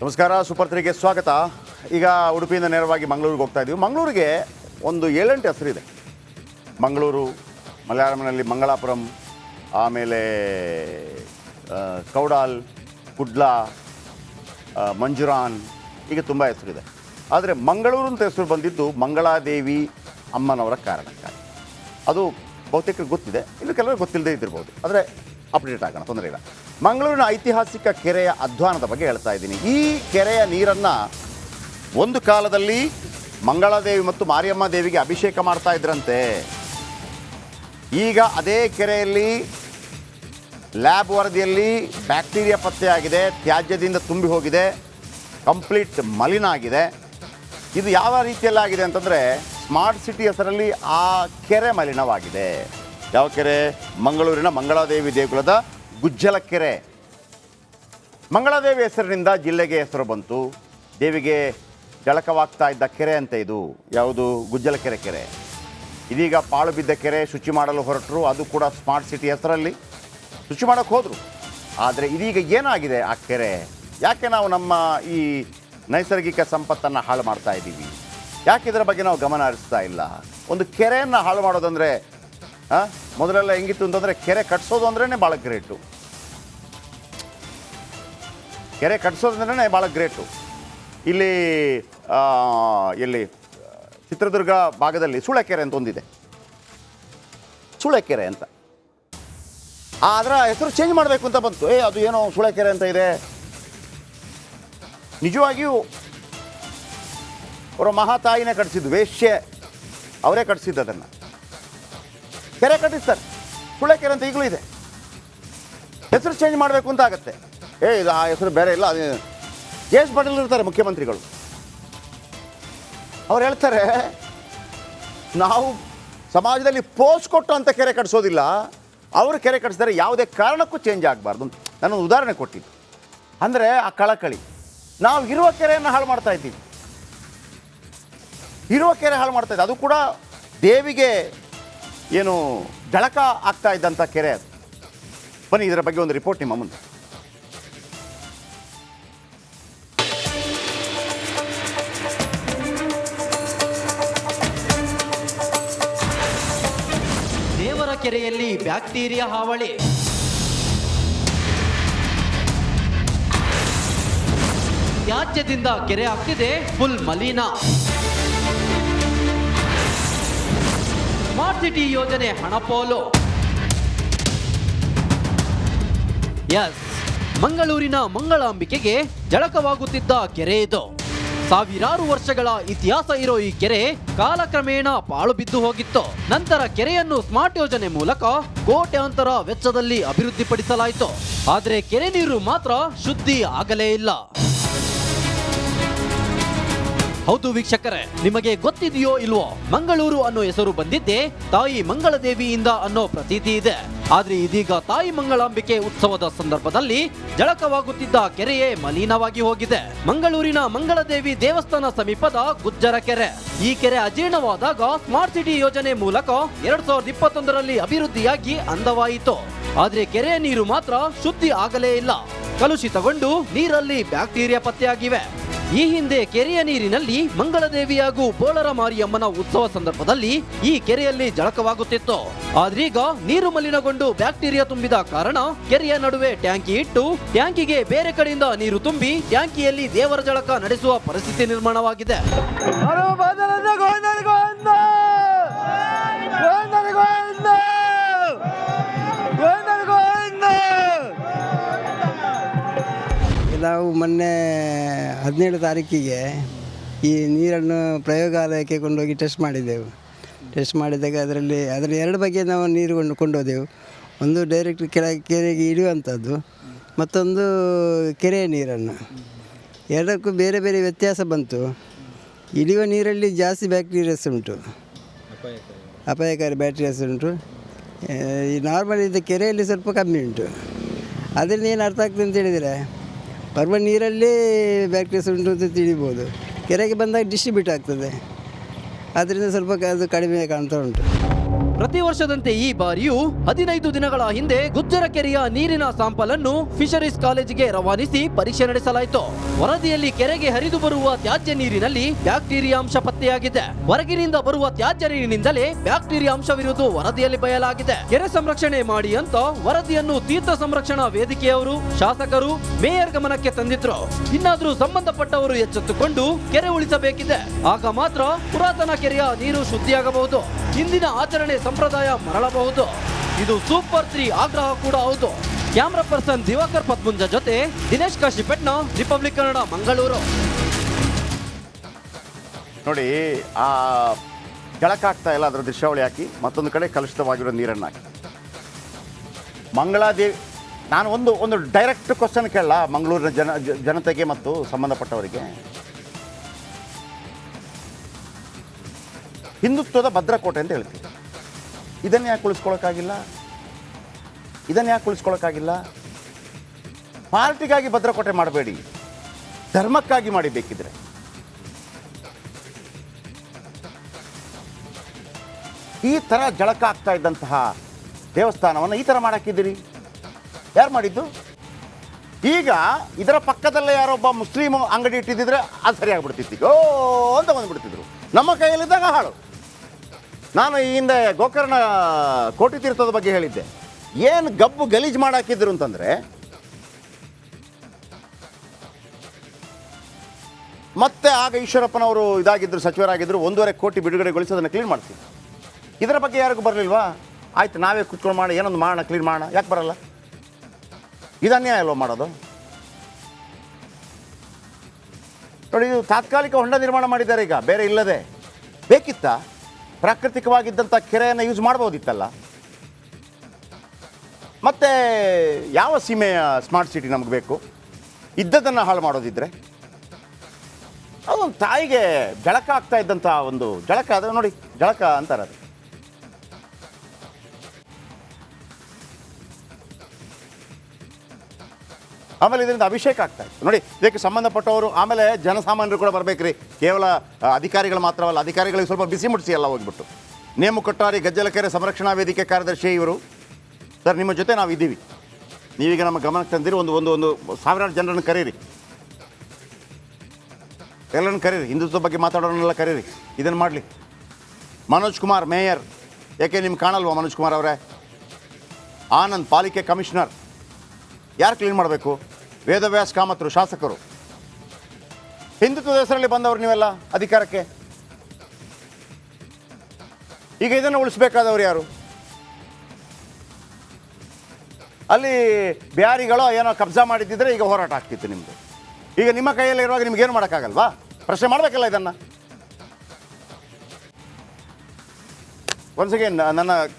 ನಮಸ್ಕಾರ, ಸೂಪರ್ 3ಗೆ ಸ್ವಾಗತ. ಈಗ ಉಡುಪಿಯಿಂದ ನೇರವಾಗಿ ಮಂಗಳೂರಿಗೆ ಹೋಗ್ತಾ ಇದ್ದೀವಿ. ಮಂಗಳೂರಿಗೆ ಒಂದು 7-8 ಹೆಸರಿದೆ. ಮಂಗಳೂರು, ಮಲಯಾಳಂನಲ್ಲಿ ಮಂಗಳಾಪುರಂ, ಆಮೇಲೆ ಕೌಡಾಲ್, ಕುಡ್ಲಾ, ಮಂಜುರಾನ್, ಹೀಗೆ ತುಂಬ ಹೆಸರಿದೆ. ಆದರೆ ಮಂಗಳೂರು ಅಂತ ಹೆಸರು ಬಂದಿದ್ದು ಮಂಗಳಾದೇವಿ ಅಮ್ಮನವರ ಕಾರಣಕ್ಕಾಗಿ. ಅದು ಬಹುತೇಕರಿಗೆ ಗೊತ್ತಿದೆ, ಇನ್ನು ಕೆಲವರು ಗೊತ್ತಿಲ್ಲದೆ ಇದ್ದಿರ್ಬೋದು. ಆದರೆ ಅಪ್ಡೇಟ್ ಆಗೋಣ, ತೊಂದರೆ ಇಲ್ಲ. ಮಂಗಳೂರಿನ ಐತಿಹಾಸಿಕ ಕೆರೆಯ ಅಧ್ವಾನದ ಬಗ್ಗೆ ಹೇಳ್ತಾ ಇದ್ದೀನಿ. ಈ ಕೆರೆಯ ನೀರನ್ನು ಒಂದು ಕಾಲದಲ್ಲಿ ಮಂಗಳಾದೇವಿ ಮತ್ತು ಮಾರಿಯಮ್ಮ ದೇವಿಗೆ ಅಭಿಷೇಕ ಮಾಡ್ತಾ ಇದ್ರಂತೆ. ಈಗ ಅದೇ ಕೆರೆಯಲ್ಲಿ ಲ್ಯಾಬ್ ವರದಿಯಲ್ಲಿ ಬ್ಯಾಕ್ಟೀರಿಯಾ ಪತ್ತೆಯಾಗಿದೆ, ತ್ಯಾಜ್ಯದಿಂದ ತುಂಬಿ ಹೋಗಿದೆ, ಕಂಪ್ಲೀಟ್ ಮಲಿನ ಆಗಿದೆ. ಇದು ಯಾವ ರೀತಿಯಲ್ಲಾಗಿದೆ ಅಂತಂದರೆ, ಸ್ಮಾರ್ಟ್ ಸಿಟಿ ಹೆಸರಲ್ಲಿ ಆ ಕೆರೆ ಮಲಿನವಾಗಿದೆ. ಯಾವ ಕೆರೆ? ಮಂಗಳೂರಿನ ಮಂಗಳಾದೇವಿ ದೇಗುಲದ ಗುಜ್ಜಲ ಕೆರೆ. ಮಂಗಳಾದೇವಿ ಹೆಸರಿನಿಂದ ಜಿಲ್ಲೆಗೆ ಹೆಸರು ಬಂತು. ದೇವಿಗೆ ಜಳಕವಾಗ್ತಾ ಇದ್ದ ಕೆರೆ ಅಂತ ಇದು. ಯಾವುದು? ಗುಜ್ಜಲ ಕೆರೆ. ಇದೀಗ ಪಾಳು ಬಿದ್ದ ಕೆರೆ ಶುಚಿ ಮಾಡಲು ಹೊರಟರು. ಅದು ಕೂಡ ಸ್ಮಾರ್ಟ್ ಸಿಟಿ ಹೆಸರಲ್ಲಿ ಶುಚಿ ಮಾಡೋಕ್ಕೆ ಹೋದರು. ಆದರೆ ಇದೀಗ ಏನಾಗಿದೆ ಆ ಕೆರೆ? ಯಾಕೆ ನಾವು ನಮ್ಮ ಈ ನೈಸರ್ಗಿಕ ಸಂಪತ್ತನ್ನು ಹಾಳು ಮಾಡ್ತಾ ಇದ್ದೀವಿ? ಯಾಕೆ ಇದರ ಬಗ್ಗೆ ನಾವು ಗಮನ ಹರಿಸ್ತಾ ಇಲ್ಲ? ಒಂದು ಕೆರೆಯನ್ನು ಹಾಳು ಮಾಡೋದಂದರೆ, ಮೊದಲೆಲ್ಲ ಹೆಂಗಿತ್ತು ಅಂತಂದರೆ, ಕೆರೆ ಕಟ್ಸೋದು ಅಂದ್ರೇ ಭಾಳ ಗ್ರೇಟು. ಕೆರೆ ಕಟ್ಸೋದಂದ್ರೇ ಭಾಳ ಗ್ರೇಟು. ಇಲ್ಲಿ ಚಿತ್ರದುರ್ಗ ಭಾಗದಲ್ಲಿ ಸೂಳೆಕೆರೆ ಅಂತ ಒಂದಿದೆ, ಸೂಳೆಕೆರೆ ಅಂತ. ಅದರ ಹೆಸರು ಚೇಂಜ್ ಮಾಡಬೇಕು ಅಂತ ಬಂತು. ಅದು ಏನೋ ಸೂಳೆಕೆರೆ ಅಂತ ಇದೆ. ನಿಜವಾಗಿಯೂ ಅವರ ಮಹಾತಾಯಿನೇ ಕಟ್ಟಿಸಿದ್ದು, ವೇಶ್ಯೆ ಅವರೇ ಕಟ್ಟಿಸಿದ್ದು. ಅದನ್ನು ಕೆರೆ ಕಟ್ಟಿಸ್ತಾರೆ, ಸೂಳೆಕೆರೆ ಅಂತ ಈಗಲೂ ಇದೆ. ಹೆಸರು ಚೇಂಜ್ ಮಾಡಬೇಕು ಅಂತ ಆಗುತ್ತೆ. ಇದು ಆ ಹೆಸರು ಬೇರೆ ಇಲ್ಲ. ಅದು ಜೆ.ಎಸ್. ಪಾಟೀಲ್ ಇರ್ತಾರೆ ಮುಖ್ಯಮಂತ್ರಿಗಳು. ಅವ್ರು ಹೇಳ್ತಾರೆ, ನಾವು ಸಮಾಜದಲ್ಲಿ ಪೋಸ್ಟ್ ಕೊಟ್ಟು ಅಂತ ಕೆರೆ ಕಟ್ಟಿಸೋದಿಲ್ಲ, ಅವರು ಕೆರೆ ಕಟ್ಟಿಸಿದರೆ ಯಾವುದೇ ಕಾರಣಕ್ಕೂ ಚೇಂಜ್ ಆಗಬಾರ್ದು ಅಂತ ನಾನೊಂದು ಉದಾಹರಣೆ ಕೊಟ್ಟಿದ್ದು. ಅಂದರೆ ಆ ಕಳಕಳಿ. ನಾವು ಇರುವ ಕೆರೆಯನ್ನು ಹಾಳು ಮಾಡ್ತಾ ಇದ್ದೀವಿ. ಇರುವ ಕೆರೆ ಹಾಳು ಮಾಡ್ತಾ ಇದ್ದೀವಿ. ಅದು ಕೂಡ ದೇವಿಗೆ ಏನು ಜಳಕ ಆಗ್ತಾ ಇದ್ದಂಥ ಕೆರೆ ಅದು. ಬನ್ನಿ, ಇದರ ಬಗ್ಗೆ ಒಂದು ರಿಪೋರ್ಟ್ ನಿಮ್ಮ ಮುಂದೆ. ದೇವರ ಕೆರೆಯಲ್ಲಿ ಬ್ಯಾಕ್ಟೀರಿಯಾ ಹಾವಳಿ. ತ್ಯಾಜ್ಯದಿಂದ ಕೆರೆ ಆಗ್ತಿದೆ ಫುಲ್ ಮಲಿನ. ಸ್ಮಾರ್ಟ್ ಸಿಟಿ ಯೋಜನೆ ಹಣಪೋಲು. ಎಸ್, ಮಂಗಳೂರಿನ ಮಂಗಳಾಂಬಿಕೆಗೆ ಜಳಕವಾಗುತ್ತಿದ್ದ ಕೆರೆ ಇದು. ಸಾವಿರಾರು ವರ್ಷಗಳ ಇತಿಹಾಸ ಇರೋ ಈ ಕೆರೆ ಕಾಲಕ್ರಮೇಣ ಪಾಳು ಬಿದ್ದು ಹೋಗಿತ್ತು. ನಂತರ ಕೆರೆಯನ್ನು ಸ್ಮಾರ್ಟ್ ಯೋಜನೆ ಮೂಲಕ ಕೋಟ್ಯಾಂತರ ವೆಚ್ಚದಲ್ಲಿ ಅಭಿವೃದ್ಧಿಪಡಿಸಲಾಯಿತು. ಆದರೆ ಕೆರೆ ನೀರು ಮಾತ್ರ ಶುದ್ಧಿ ಆಗಲೇ ಇಲ್ಲ. ಹೌದು ವೀಕ್ಷಕರೇ, ನಿಮಗೆ ಗೊತ್ತಿದೆಯೋ ಇಲ್ವೋ, ಮಂಗಳೂರು ಅನ್ನೋ ಹೆಸರು ಬಂದಿದ್ದೇ ತಾಯಿ ಮಂಗಳದೇವಿಯಿಂದ ಅನ್ನೋ ಪ್ರತೀತಿ ಇದೆ. ಆದ್ರೆ ಇದೀಗ ತಾಯಿ ಮಂಗಳಾಂಬಿಕೆ ಉತ್ಸವದ ಸಂದರ್ಭದಲ್ಲಿ ಜಳಕವಾಗುತ್ತಿದ್ದ ಕೆರೆಯೇ ಮಲಿನವಾಗಿ ಹೋಗಿದೆ. ಮಂಗಳೂರಿನ ಮಂಗಳದೇವಿ ದೇವಸ್ಥಾನ ಸಮೀಪದ ಗುಜ್ಜರ ಕೆರೆ. ಈ ಕೆರೆ ಅಜೀರ್ಣವಾದಾಗ ಸ್ಮಾರ್ಟ್ ಸಿಟಿ ಯೋಜನೆ ಮೂಲಕ 2021ರಲ್ಲಿ ಅಭಿವೃದ್ಧಿಯಾಗಿ ಅಂದವಾಯಿತು. ಆದ್ರೆ ಕೆರೆಯ ನೀರು ಮಾತ್ರ ಶುದ್ಧಿ ಆಗಲೇ ಇಲ್ಲ. ಕಲುಷಿತಗೊಂಡು ನೀರಲ್ಲಿ ಬ್ಯಾಕ್ಟೀರಿಯಾ ಪತ್ತೆಯಾಗಿವೆ. ಈ ಹಿಂದೆ ಕೆರೆಯ ನೀರಿನಲ್ಲಿ ಮಂಗಳದೇವಿ ಹಾಗೂ ಬೋಳರ ಮಾರಿಯಮ್ಮನ ಉತ್ಸವ ಸಂದರ್ಭದಲ್ಲಿ ಈ ಕೆರೆಯಲ್ಲಿ ಜಳಕವಾಗುತ್ತಿತ್ತು. ಆದ್ರೀಗ ನೀರು ಮಲಿನಗೊಂಡು ಬ್ಯಾಕ್ಟೀರಿಯಾ ತುಂಬಿದ ಕಾರಣ ಕೆರೆಯ ನಡುವೆ ಟ್ಯಾಂಕಿ ಇಟ್ಟು ಟ್ಯಾಂಕಿಗೆ ಬೇರೆ ಕಡೆಯಿಂದ ನೀರು ತುಂಬಿ ಟ್ಯಾಂಕಿಯಲ್ಲಿ ದೇವರ ಜಳಕ ನಡೆಸುವ ಪರಿಸ್ಥಿತಿ ನಿರ್ಮಾಣವಾಗಿದೆ. ನಾವು ಮೊನ್ನೆ 17 ತಾರೀಕಿಗೆ ಈ ನೀರನ್ನು ಪ್ರಯೋಗಾಲಯಕ್ಕೆ ಕೊಂಡೋಗಿ ಟೆಸ್ಟ್ ಮಾಡಿದ್ದೆವು. ಟೆಸ್ಟ್ ಮಾಡಿದಾಗ ಅದರಲ್ಲಿ 2 ಬಗೆ ನಾವು ನೀರು ಕೊಂಡೋದೆವು. ಒಂದು ಡೈರೆಕ್ಟ್ ಕೆರೆಗೆ ಇಳಿಯುವಂಥದ್ದು, ಮತ್ತೊಂದು ಕೆರೆಯ ನೀರನ್ನು. ಎರಡಕ್ಕೂ ಬೇರೆ ಬೇರೆ ವ್ಯತ್ಯಾಸ ಬಂತು. ಇಳಿಯುವ ನೀರಲ್ಲಿ ಜಾಸ್ತಿ ಬ್ಯಾಕ್ಟೀರಿಯಾಸ್ ಉಂಟು, ಅಪಾಯಕಾರಿ ಬ್ಯಾಕ್ಟೀರಿಯಾಸ್ ಉಂಟು. ಈ ನಾರ್ಮಲ್ ಇದ್ದ ಕೆರೆಯಲ್ಲಿ ಸ್ವಲ್ಪ ಕಮ್ಮಿ ಉಂಟು. ಅದರಿಂದ ಏನು ಅರ್ಥ ಆಗ್ತದೆ ಅಂತ ಹೇಳಿದರೆ, ಬರುವ ನೀರಲ್ಲಿ ಬ್ಯಾಕ್ಟೀರಿಯಾಸ್ ಉಂಟು ಅಂತ ತಿಳಿಬೋದು. ಕೆರೆಗೆ ಬಂದಾಗ ಡಿಸ್ಟ್ರಿಬ್ಯೂಟ್ ಆಗ್ತದೆ, ಅದರಿಂದ ಸ್ವಲ್ಪ ಅದು ಕಡಿಮೆ ಕಾಣ್ತಾ ಉಂಟು. ಪ್ರತಿ ವರ್ಷದಂತೆ ಈ ಬಾರಿಯೂ 15 ದಿನಗಳ ಹಿಂದೆ ಗುಜ್ಜರ ಕೆರೆಯ ನೀರಿನ ಸ್ಯಾಂಪಲ್ ಅನ್ನು ಫಿಶರೀಸ್ ಕಾಲೇಜಿಗೆ ರವಾನಿಸಿ ಪರೀಕ್ಷೆ ನಡೆಸಲಾಯಿತು. ವರದಿಯಲ್ಲಿ ಕೆರೆಗೆ ಹರಿದು ಬರುವ ತ್ಯಾಜ್ಯ ನೀರಿನಲ್ಲಿ ಬ್ಯಾಕ್ಟೀರಿಯಾ ಅಂಶ ಪತ್ತೆಯಾಗಿದೆ. ಹೊರಗಿನಿಂದ ಬರುವ ತ್ಯಾಜ್ಯ ನೀರಿನಿಂದಲೇ ಬ್ಯಾಕ್ಟೀರಿಯಾ ಅಂಶವಿರುವುದು ವರದಿಯಲ್ಲಿ ಬಯಲಾಗಿದೆ. ಕೆರೆ ಸಂರಕ್ಷಣೆ ಮಾಡಿ ಅಂತ ವರದಿಯನ್ನು ತೀರ್ಥ ಸಂರಕ್ಷಣಾ ವೇದಿಕೆಯವರು, ಶಾಸಕರು, ಮೇಯರ್ ಗಮನಕ್ಕೆ ತಂದಿದ್ರು. ಇನ್ನಾದ್ರೂ ಸಂಬಂಧಪಟ್ಟವರು ಎಚ್ಚೆತ್ತುಕೊಂಡು ಕೆರೆ ಉಳಿಸಬೇಕಿದೆ. ಆಗ ಮಾತ್ರ ಪುರಾತನ ಕೆರೆಯ ನೀರು ಶುದ್ಧಿಯಾಗಬಹುದು. ಇಂದಿನ ಆಚರಣೆ ಸಂಪ್ರದಾಯ ಮರಳಬಹುದು. ಇದು ಸೂಪರ್ 3 ಆಗ್ರಹ ಕೂಡ ಹೌದು. ಕ್ಯಾಮ್ರಾ ಪರ್ಸನ್ ದಿವಾಕರ್ ಪತ್ಮುಂಜ ಜೊತೆ ದಿನೇಶ್ ಕಾಶಿಪೆಟ್ನ, ರಿಪಬ್ಲಿಕ್ ಕನ್ನಡ, ಮಂಗಳೂರು. ನೋಡಿ, ಆ ಜಳಕ ಆಗ್ತಾ ಇಲ್ಲ, ಅದರ ದೃಶ್ಯಾವಳಿ ಹಾಕಿ, ಮತ್ತೊಂದು ಕಡೆ ಕಲುಷಿತವಾಗಿರೋ ನೀರನ್ನು ಹಾಕಿ. ಮಂಗಳಾದೇವಿ, ನಾನು ಒಂದು ಡೈರೆಕ್ಟ್ ಕ್ವಶನ್ ಕೇಳಲ್ಲ ಮಂಗಳೂರಿನ ಜನತೆಗೆ ಮತ್ತು ಸಂಬಂಧಪಟ್ಟವರಿಗೆ. ಹಿಂದುತ್ವದ ಭದ್ರಕೋಟೆ ಅಂತ ಹೇಳ್ತೀವಿ. ಇದನ್ನು ಯಾಕೆ ಉಳಿಸ್ಕೊಳ್ಳೋಕ್ಕಾಗಿಲ್ಲ? ಪಾರ್ಟಿಗಾಗಿ ಭದ್ರಕೋಟೆ ಮಾಡಬೇಡಿ, ಧರ್ಮಕ್ಕಾಗಿ ಮಾಡಿ. ಬೇಕಿದ್ರೆ ಈ ಥರ ಜಳಕ ಆಗ್ತಾ ಇದ್ದಂತಹ ದೇವಸ್ಥಾನವನ್ನು ಈ ಥರ ಮಾಡಾಕಿದ್ದೀರಿ. ಯಾರು ಮಾಡಿದ್ದು? ಈಗ ಇದರ ಪಕ್ಕದಲ್ಲೇ ಯಾರೊಬ್ಬ ಮುಸ್ಲಿಮ್ ಅಂಗಡಿ ಇಟ್ಟಿದ್ದಿದ್ರೆ ಅದು ಸರಿಯಾಗಿಬಿಡ್ತಿತ್ತು. ಓ ಅಂತ ಬಂದುಬಿಡ್ತಿದ್ರು. ನಮ್ಮ ಕೈಯಲ್ಲಿದ್ದಾಗ ಹಾಳು. ನಾನು ಈ ಹಿಂದೆ ಗೋಕರ್ಣ ಕೋಟಿ ತೀರ್ಥದ ಬಗ್ಗೆ ಹೇಳಿದ್ದೆ. ಏನು ಗಬ್ಬು ಗಲೀಜು ಮಾಡಾಕಿದ್ರು ಅಂತಂದರೆ, ಮತ್ತೆ ಆಗ ಈಶ್ವರಪ್ಪನವರು ಇದಾಗಿದ್ದರು, ಸಚಿವರಾಗಿದ್ದರು, 1.5 ಕೋಟಿ ಬಿಡುಗಡೆಗೊಳಿಸಿ ಅದನ್ನು ಕ್ಲೀನ್ ಮಾಡ್ತೀವಿ. ಇದರ ಬಗ್ಗೆ ಯಾರಿಗೂ ಬರಲಿಲ್ವಾ? ಆಯ್ತು, ನಾವೇ ಕುತ್ಕೊಂಡು ಮಾಡಿ ಏನೊಂದು ಮಾಡೋಣ, ಕ್ಲೀನ್ ಮಾಡೋಣ. ಯಾಕೆ ಬರಲ್ಲ? ಇದನ್ನೇ ಅಲ್ವ ಮಾಡೋದು? ನೋಡಿ, ಇದು ತಾತ್ಕಾಲಿಕ ಹೊಂಡ ನಿರ್ಮಾಣ ಮಾಡಿದ್ದಾರೆ ಈಗ, ಬೇರೆ ಇಲ್ಲದೆ. ಬೇಕಿತ್ತಾ? ಪ್ರಾಕೃತಿಕವಾಗಿದ್ದಂಥ ಕೆರೆಯನ್ನು ಯೂಸ್ ಮಾಡ್ಬೋದಿತ್ತಲ್ಲ. ಮತ್ತು ಯಾವ ಸೀಮೆಯ ಸ್ಮಾರ್ಟ್ ಸಿಟಿ ನಮಗೆ ಬೇಕು? ಇದ್ದದನ್ನು ಹಾಳು ಮಾಡೋದಿದ್ರೆ. ಅದೊಂದು ತಾಯಿಗೆ ಜಳಕ ಆಗ್ತಾ ಇದ್ದಂಥ ಒಂದು ಜಳಕ, ಅದು ನೋಡಿ, ಜಳಕ ಅಂತಾರೆ ಅದು. ಆಮೇಲೆ ಇದರಿಂದ ಅಭಿಷೇಕ ಆಗ್ತಾ ಇತ್ತು ನೋಡಿ. ಇದಕ್ಕೆ ಸಂಬಂಧಪಟ್ಟವರು, ಆಮೇಲೆ ಜನಸಾಮಾನ್ಯರು ಕೂಡ ಬರಬೇಕ್ರಿ. ಕೇವಲ ಅಧಿಕಾರಿಗಳು ಮಾತ್ರವಲ್ಲ, ಅಧಿಕಾರಿಗಳಿಗೆ ಸ್ವಲ್ಪ ಬಿಸಿ ಮುಟ್ಟಿಸಿ ಎಲ್ಲ ಹೋಗ್ಬಿಟ್ಟು. ನೇಮುಕೊಟ್ಟಾರಿ ಗಜ್ಜಲಕೆರೆ ಸಂರಕ್ಷಣಾ ವೇದಿಕೆ ಕಾರ್ಯದರ್ಶಿ ಇವರು. ಸರ್, ನಿಮ್ಮ ಜೊತೆ ನಾವು ಇದ್ದೀವಿ. ನೀವೀಗ ನಮ್ಮ ಗಮನಕ್ಕೆ ತಂದಿರಿ. ಒಂದು ಸಾವಿರಾರು ಜನರನ್ನು ಕರೀರಿ, ಎಲ್ಲರನ್ನು ಕರೀರಿ, ಹಿಂದುತ್ವ ಬಗ್ಗೆ ಮಾತಾಡೋರನ್ನೆಲ್ಲ ಕರೀರಿ. ಇದನ್ನು ಮಾಡಲಿ. ಮನೋಜ್ ಕುಮಾರ್ ಮೇಯರ್, ಯಾಕೆ ನಿಮ್ಗೆ ಕಾಣಲ್ವಾ ಮನೋಜ್ ಕುಮಾರ್ ಅವರೇ? ಆನಂದ್ ಪಾಲಿಕೆ ಕಮಿಷನರ್. ಯಾರು ಕ್ಲೀನ್ ಮಾಡಬೇಕು? ವೇದವ್ಯಾಸ್ ಕಾಮತ್ರು ಶಾಸಕರು. ಹಿಂದುತ್ವದ ಹೆಸರಲ್ಲಿ ಬಂದವರು ನೀವೆಲ್ಲ ಅಧಿಕಾರಕ್ಕೆ. ಈಗ ಇದನ್ನು ಉಳಿಸ್ಬೇಕಾದವರು ಯಾರು? ಅಲ್ಲಿ ಬಿಹಾರಿಗಳು ಏನೋ ಕಬ್ಜಾ ಮಾಡಿದ್ದಿದ್ರೆ ಈಗ ಹೋರಾಟ ಆಗ್ತಿತ್ತು ನಿಮ್ಮದು. ಈಗ ನಿಮ್ಮ ಕೈಯಲ್ಲಿ ಇರುವಾಗ ನಿಮ್ಗೇನು ಮಾಡೋಕ್ಕಾಗಲ್ವಾ? ಪ್ರಶ್ನೆ ಮಾಡಬೇಕಲ್ಲ ಇದನ್ನು. ಒನ್ಸ್ ಅಗೇನ್ ನನ್ನ